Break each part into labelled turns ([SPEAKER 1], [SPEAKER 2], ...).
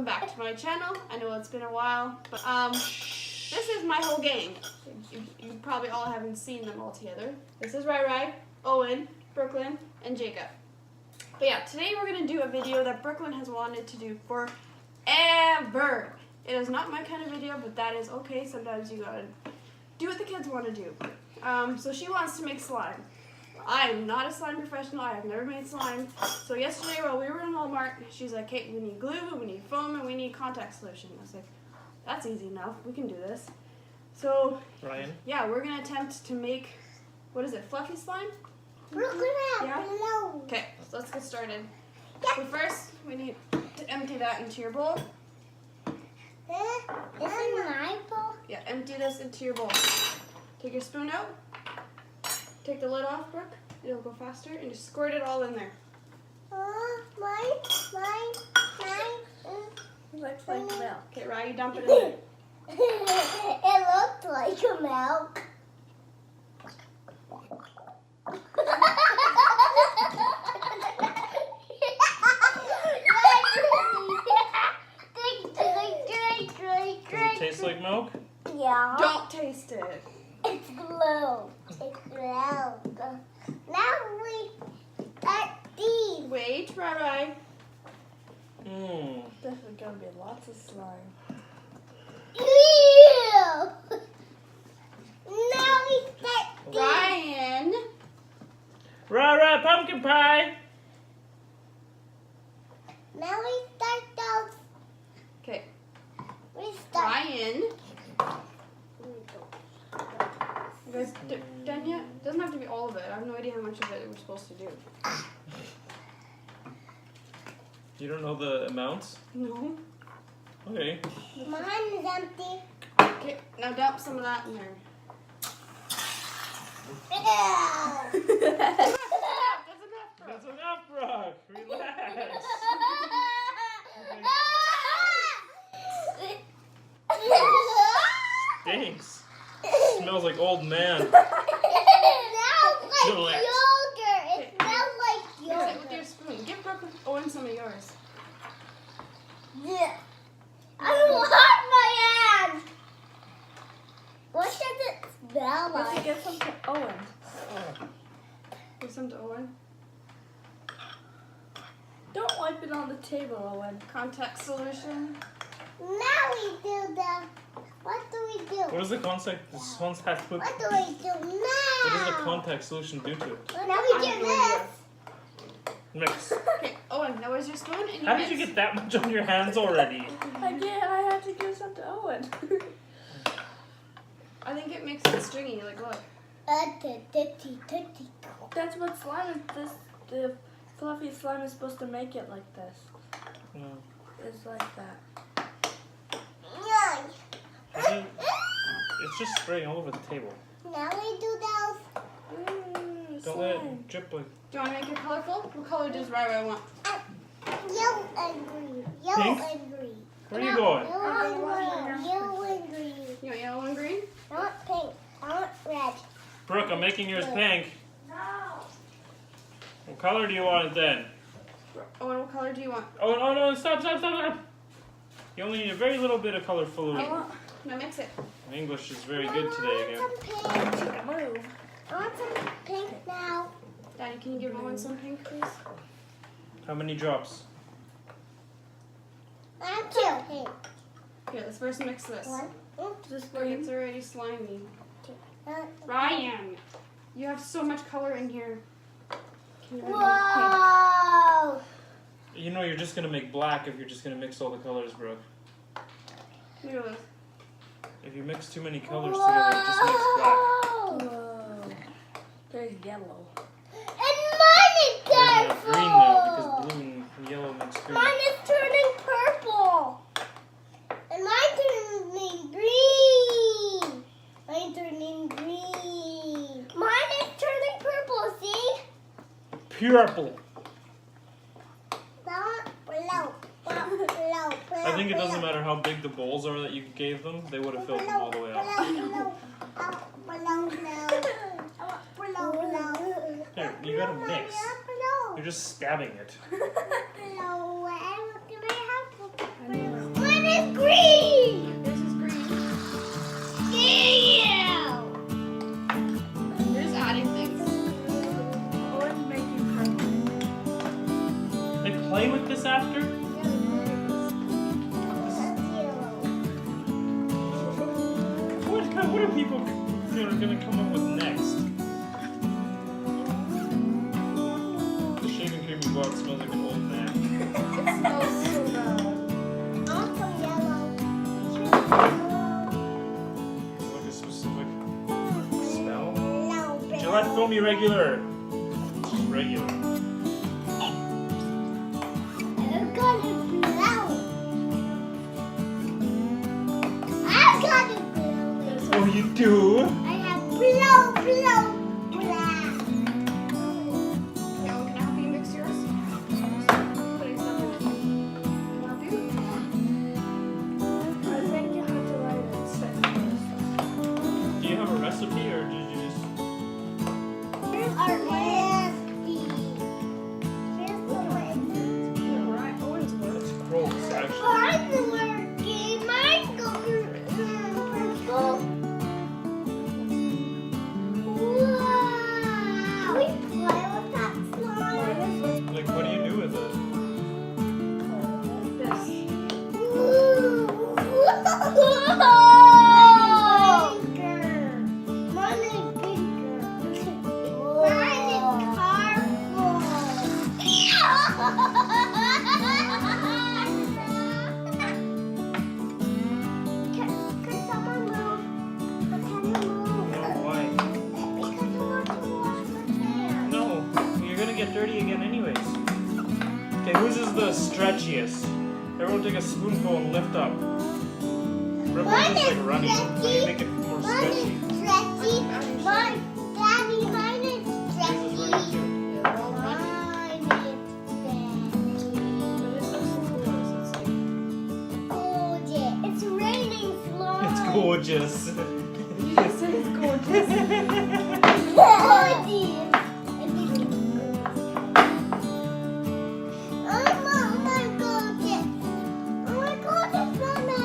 [SPEAKER 1] back to my channel. I know it's been a while, but this is my whole gang. You probably all haven't seen them all together. This is Rai, Owen, Brooklyn, and Jacob. But yeah, today we're gonna do a video that Brooklyn has wanted to do forever. It is not my kind of video, but that is okay. Sometimes you gotta do what the kids want to do. So she wants to make slime. I am not a slime professional. I have never made slime. So yesterday while we were in Walmart, she's like, "Hey, we need glue, we need foam, and we need contact solution." I was like, "That's easy enough. We can do this." So
[SPEAKER 2] Ryan?
[SPEAKER 1] Yeah, we're gonna attempt to make, what is it, fluffy slime?
[SPEAKER 3] Yeah.
[SPEAKER 1] Okay, so let's get started. So first, we need to empty that into your bowl.
[SPEAKER 3] Is it my bowl?
[SPEAKER 1] Yeah, empty this into your bowl. Take your spoon out. Take the lid off, Brooke. It'll go faster, and just squirt it all in there.
[SPEAKER 3] Mine.
[SPEAKER 4] It looks like milk.
[SPEAKER 1] Okay, Ryan, you dump it in there.
[SPEAKER 3] It looked like a milk.
[SPEAKER 2] Does it taste like milk?
[SPEAKER 3] Yeah.
[SPEAKER 1] Don't taste it.
[SPEAKER 3] It's glue. It's glue. Now we start these.
[SPEAKER 1] Wait, Ryan.
[SPEAKER 2] Mmm.
[SPEAKER 4] This is gonna be lots of slime.
[SPEAKER 3] Ew. Now we start these.
[SPEAKER 1] Ryan.
[SPEAKER 2] Rah, pumpkin pie!
[SPEAKER 3] Now we start those.
[SPEAKER 1] Okay,
[SPEAKER 3] We start.
[SPEAKER 1] Ryan. You guys done yet? Doesn't have to be all of it. I have no idea how much of it we're supposed to do.
[SPEAKER 2] You don't know the amounts?
[SPEAKER 1] No.
[SPEAKER 2] Okay.
[SPEAKER 3] Mine is empty.
[SPEAKER 1] Okay, now dump some of that in there.
[SPEAKER 3] Ew.
[SPEAKER 1] That's enough.
[SPEAKER 2] That's enough, Brock. Relax. Thanks. Smells like old man.
[SPEAKER 3] It smells like
[SPEAKER 2] Relax.
[SPEAKER 3] yogurt. It smells like
[SPEAKER 1] Mix it with
[SPEAKER 3] yogurt.
[SPEAKER 1] your spoon. Give Brooke Owen some of yours.
[SPEAKER 3] Yeah. I don't want my hand. What does it smell
[SPEAKER 4] Let's
[SPEAKER 3] like?
[SPEAKER 4] get some to Owen.
[SPEAKER 1] Give some to Owen.
[SPEAKER 4] Don't wipe it on the table, Owen.
[SPEAKER 1] Contact solution.
[SPEAKER 3] Now we do the. What do we do?
[SPEAKER 2] What does the contact
[SPEAKER 3] What do we do now?
[SPEAKER 2] What does the contact solution do to it?
[SPEAKER 3] Now we do this.
[SPEAKER 2] Mix.
[SPEAKER 1] Okay, Owen, now where's your spoon? And
[SPEAKER 2] How did you get that much on your hands already?
[SPEAKER 4] Again, I had to give some to Owen.
[SPEAKER 1] I think it makes it stringy. Like, look.
[SPEAKER 4] That's what slime is. The fluffy slime is supposed to make it like this.
[SPEAKER 2] Yeah.
[SPEAKER 4] It's like that.
[SPEAKER 2] It's just spraying all over the table.
[SPEAKER 3] Now we do those.
[SPEAKER 2] Don't let it drip like.
[SPEAKER 1] Do you want to make it colorful? What color does Rai want?
[SPEAKER 3] Yellow and green. Yellow
[SPEAKER 2] Pink?
[SPEAKER 3] and green.
[SPEAKER 2] Where are you going?
[SPEAKER 3] Yellow and green.
[SPEAKER 1] You want yellow and green?
[SPEAKER 3] I want pink. I want red.
[SPEAKER 2] Brooke, I'm making yours pink.
[SPEAKER 3] No.
[SPEAKER 2] What color do you want it then?
[SPEAKER 1] Owen, what color do you want?
[SPEAKER 2] Oh, no, stop. You only need a very little bit of color fluid.
[SPEAKER 1] Now mix it.
[SPEAKER 2] My English is very good today again.
[SPEAKER 3] I want some pink.
[SPEAKER 4] Move.
[SPEAKER 3] I want some pink now.
[SPEAKER 1] Daddy, can you give Owen some pink, please?
[SPEAKER 2] How many drops?
[SPEAKER 3] I want two. Pink.
[SPEAKER 1] Here, let's first mix this.
[SPEAKER 3] One.
[SPEAKER 1] This way it's already slimy.
[SPEAKER 3] Uh,
[SPEAKER 1] Ryan, you have so much color in here. Can you
[SPEAKER 3] Whoa.
[SPEAKER 2] You know you're just going to make black if you're just going to mix all the colors, Brooke.
[SPEAKER 1] Look at this.
[SPEAKER 2] If you mix too many colors together, it just makes black.
[SPEAKER 4] Whoa. There's yellow.
[SPEAKER 3] And mine is
[SPEAKER 2] There's no
[SPEAKER 3] purple.
[SPEAKER 2] green now because blue and yellow makes green.
[SPEAKER 3] Mine is turning purple. And mine turning green. Mine turning green. Mine is turning purple, see?
[SPEAKER 2] Purple. I think it doesn't matter how big the bowls are that you gave them, they would have filled them all the way up. Here, you gotta mix. You're just stabbing it.
[SPEAKER 3] Hello, can I have
[SPEAKER 2] What are people gonna come up with next? The shaving cream you bought smells like an old man.
[SPEAKER 4] It smells so bad.
[SPEAKER 3] I want some yellow.
[SPEAKER 2] Like a specific smell.
[SPEAKER 3] No,
[SPEAKER 2] Gillette Foamy Regular. Just regular.
[SPEAKER 3] I've got it blow. I've got it blow.
[SPEAKER 2] Oh, you do?
[SPEAKER 3] I have blow, blow, blow.
[SPEAKER 1] No, can I help you mix yours? Putting some in it. Can I help you?
[SPEAKER 4] I think you have to light it second.
[SPEAKER 2] Do you have a recipe or did you just?
[SPEAKER 3] Here's our recipe. Here's the recipe.
[SPEAKER 1] Right, Owen's work.
[SPEAKER 2] It's gross, actually.
[SPEAKER 3] Mine's working. Mine's going purple. Wow. We play with that slime.
[SPEAKER 2] Like, what do you do with it?
[SPEAKER 4] This.
[SPEAKER 3] Ooh. Mine is bigger. Mine is powerful. Can someone move? Can you move?
[SPEAKER 2] No, why?
[SPEAKER 3] Because I want to wash my hands.
[SPEAKER 2] No, you're gonna get dirty again anyways. Okay, whose is the stretchiest? Everyone take a spoonful and lift up. Everyone's
[SPEAKER 3] Mine
[SPEAKER 2] just
[SPEAKER 3] is
[SPEAKER 2] like running.
[SPEAKER 3] stretchy.
[SPEAKER 2] Make it more
[SPEAKER 3] Mine
[SPEAKER 2] stretchy.
[SPEAKER 3] is stretchy. Mine, Daddy, mine is
[SPEAKER 2] Yours is
[SPEAKER 3] stretchy.
[SPEAKER 2] running too.
[SPEAKER 1] Yeah, they're all running.
[SPEAKER 3] Mine is
[SPEAKER 1] But this looks so cool. It's like,
[SPEAKER 3] gorgeous. It's raining slime.
[SPEAKER 2] It's gorgeous.
[SPEAKER 1] you just said it's gorgeous.
[SPEAKER 3] Gorgeous. Oh my gorgeous. Oh my gorgeous, Mama.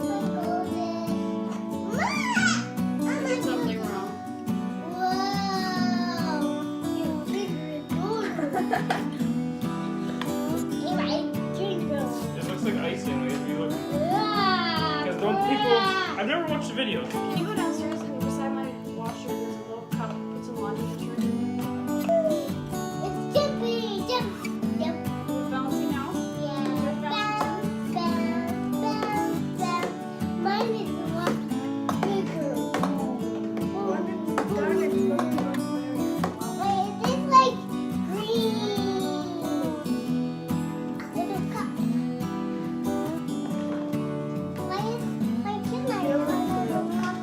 [SPEAKER 3] Oh my gorgeous. Mama.
[SPEAKER 1] Did something wrong.
[SPEAKER 3] Wow. You bigger door.
[SPEAKER 2] It looks like icing. Like, if you look,
[SPEAKER 3] Wow.
[SPEAKER 2] because don't people? I've never watched the video.
[SPEAKER 1] Can you go downstairs and beside my washer there's a little cup, put some laundry detergent in it?
[SPEAKER 3] It's jumping, jump, jump.
[SPEAKER 1] You're bouncing now?
[SPEAKER 3] Yeah. Bounce, bounce, bounce, bounce. Mine is a lot bigger.
[SPEAKER 4] Darn it, look at my
[SPEAKER 3] Wait, is this like green? Little cup. Why can I have a little cup?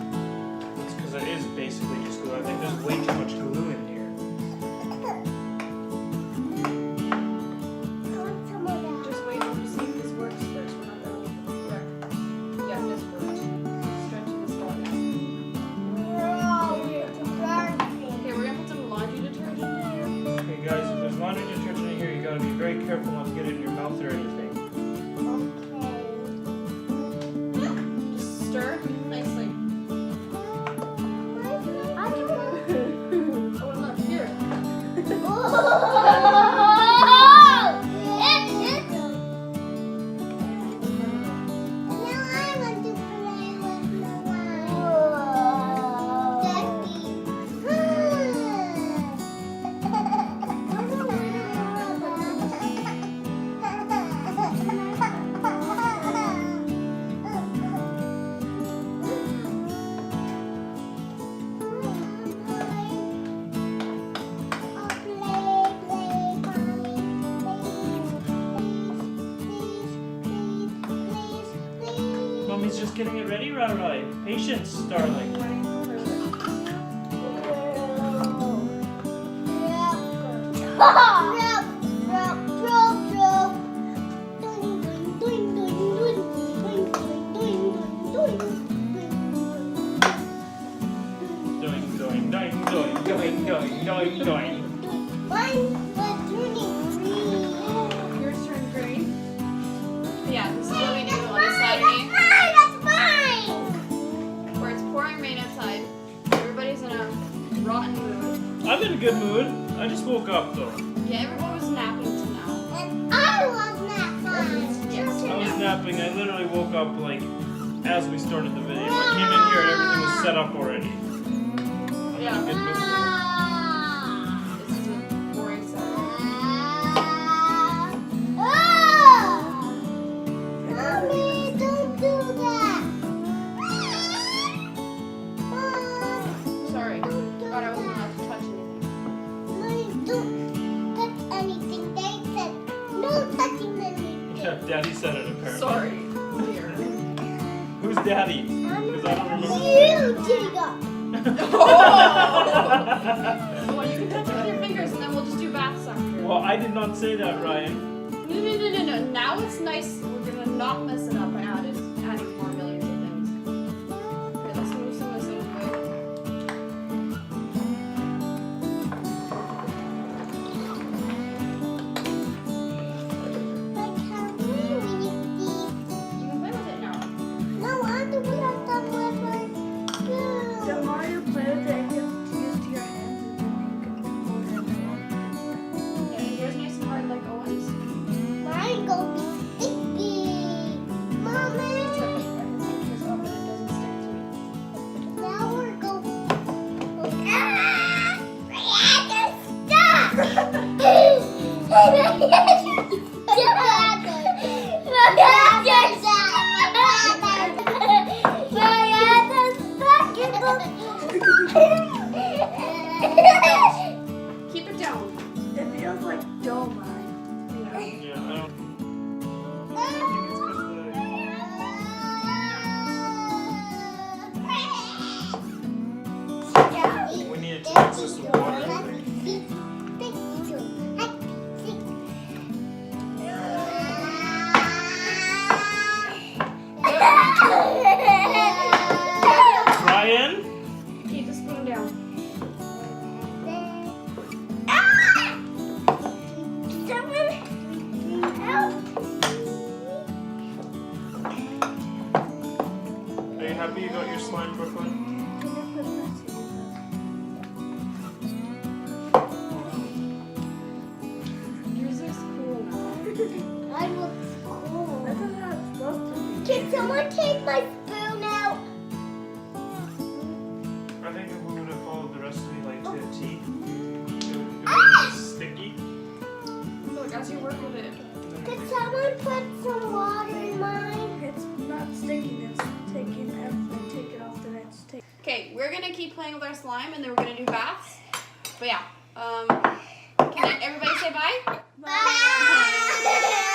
[SPEAKER 2] It's because it is basically just glue. I think there's way too much glue in here.
[SPEAKER 3] I want some of that.
[SPEAKER 1] Just wait to see if this works first. We're not going to wreck. Yeah, this works. Stretching this out now.
[SPEAKER 3] No, it's burning.
[SPEAKER 1] Okay, we're gonna put some laundry detergent in here.
[SPEAKER 2] Okay, guys, if there's laundry detergent in here, you gotta be very careful not to get it in your mouth or anything.
[SPEAKER 1] Just stir nicely.
[SPEAKER 3] I don't want
[SPEAKER 1] Oh, and look, here.
[SPEAKER 2] Mommy's just getting it ready, Rai. Patience, darling. Doing, doing, doing, doing, doing, doing, doing, doing.
[SPEAKER 3] Mine was turning green.
[SPEAKER 1] Yours turned green. Yeah, this is what we do
[SPEAKER 3] That's
[SPEAKER 1] on this
[SPEAKER 3] mine,
[SPEAKER 1] Saturday.
[SPEAKER 3] that's mine.
[SPEAKER 1] Where it's pouring rain outside. Everybody's in a rotten mood.
[SPEAKER 2] I'm in a good mood. I just woke up though.
[SPEAKER 1] Yeah, everyone was napping till now.
[SPEAKER 3] And I was not mine.
[SPEAKER 1] Yes.
[SPEAKER 2] I was napping. I literally woke up like as we started the video. I came in here and everything was set up already. I'm in a good mood though.
[SPEAKER 1] This is a boring Saturday.
[SPEAKER 3] Mommy, don't do that.
[SPEAKER 1] Sorry. Thought I wasn't allowed to touch anything.
[SPEAKER 3] Mommy, don't touch anything. They said no touching anything.
[SPEAKER 2] Yeah, Daddy said it apparently.
[SPEAKER 1] Sorry. Dear.
[SPEAKER 2] Who's Daddy? Because I don't remember.
[SPEAKER 3] You, Jacob.
[SPEAKER 1] Well, you can touch it with your fingers and then we'll just do baths after.
[SPEAKER 2] Well, I did not say that, Ryan.
[SPEAKER 1] No. Now it's nice. We're gonna not mess it up by adding more millions of things. Okay, let's move some of this out of the way.
[SPEAKER 3] Like how we need these.
[SPEAKER 1] You can play with it now.
[SPEAKER 3] No, I do we have some with
[SPEAKER 4] The more you play with it, it gets used to your hands and then you can hold it more.
[SPEAKER 1] Yeah, yours nice and hard like Owen's.
[SPEAKER 3] Mine go be sticky. Mommy.
[SPEAKER 1] It's okay. I can stick this up and it doesn't stick to me.
[SPEAKER 3] Now we're going. Ah! Ryan, stop!
[SPEAKER 1] Keep it down.
[SPEAKER 4] It feels like dough mine.
[SPEAKER 2] Yeah, I don't. I think it's 'cause we needed to mix this with water, I think. Ryan?
[SPEAKER 1] Keep the spoon down.
[SPEAKER 2] Are you happy you got your slime, Brooklyn?
[SPEAKER 1] Yours is cool now.
[SPEAKER 3] I look cool.
[SPEAKER 4] This is how it's supposed to be.
[SPEAKER 3] Can someone take my spoon out?
[SPEAKER 2] I think if we would have followed the recipe like to a T, it would have been sticky.
[SPEAKER 1] Look, as you work with it.
[SPEAKER 3] Could someone put some water in mine?
[SPEAKER 4] It's not sticking, it's taking everything. Take it off the next take.
[SPEAKER 1] Okay, we're gonna keep playing with our slime and then we're gonna do baths. But yeah, can everybody say bye?
[SPEAKER 3] Bye.